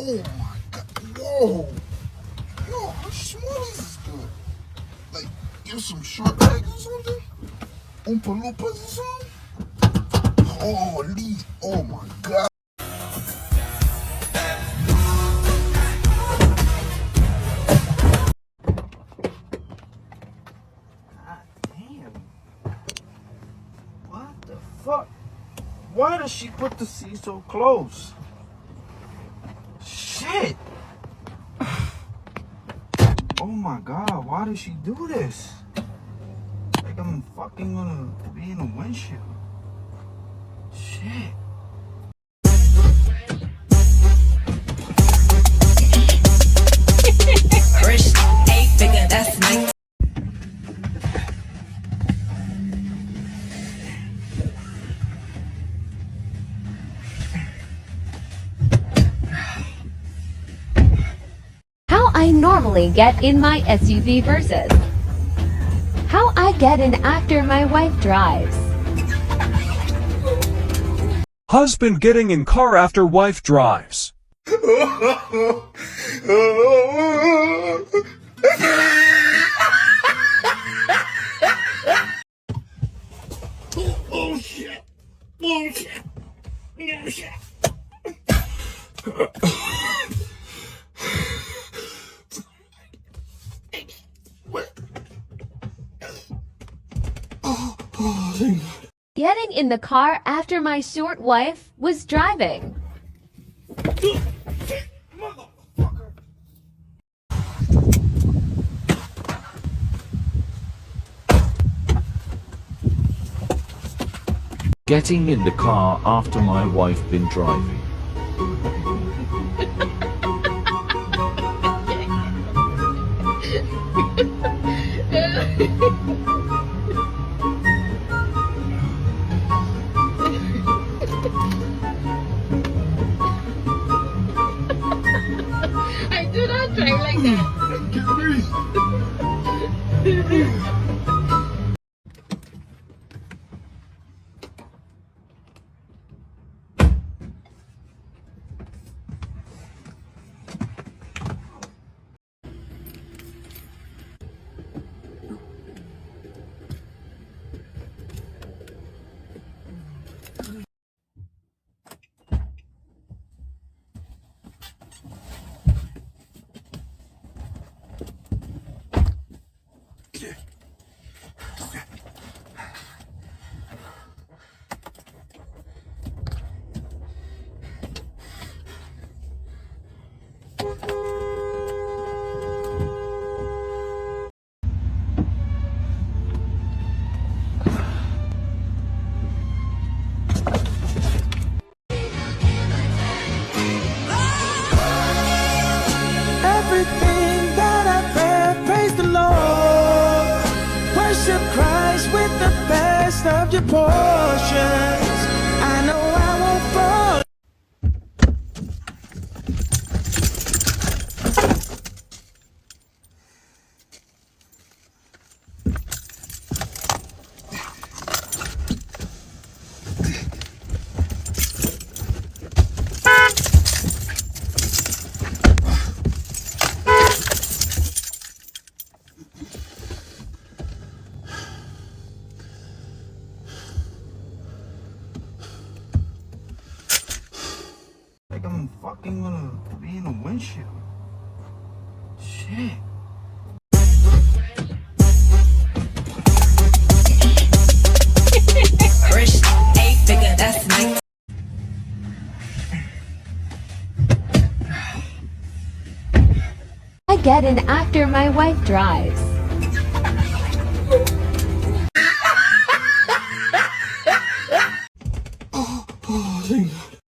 Oh my god. Whoa. Yo, how small is this girl? Like, give some short legs or something? Oompa Loompas or something? Holy, oh my god. God damn. What the fuck? Why does she put the sea so close? Shit. Oh my god, why did she do this? Like I'm fucking gonna be in a windshield. Shit. Rich, 8-figure, that's me. How I normally get in my SUV versus how I get in after my wife drives. Husband getting in car after wife drives. Oh shit. Oh shit. Oh shit. Thank God. Getting in the car after my short wife was driving. Motherfucker. Getting in the car after my wife been driving. I do not drive like that. Everything that I pray, praise the Lord. Worship Christ with the best of your portions. I know I won't fall. Like I'm fucking gonna be in a windshield. Shit. Rich, 8-figure, that's me. I get in after my wife drives. Oh, thank God.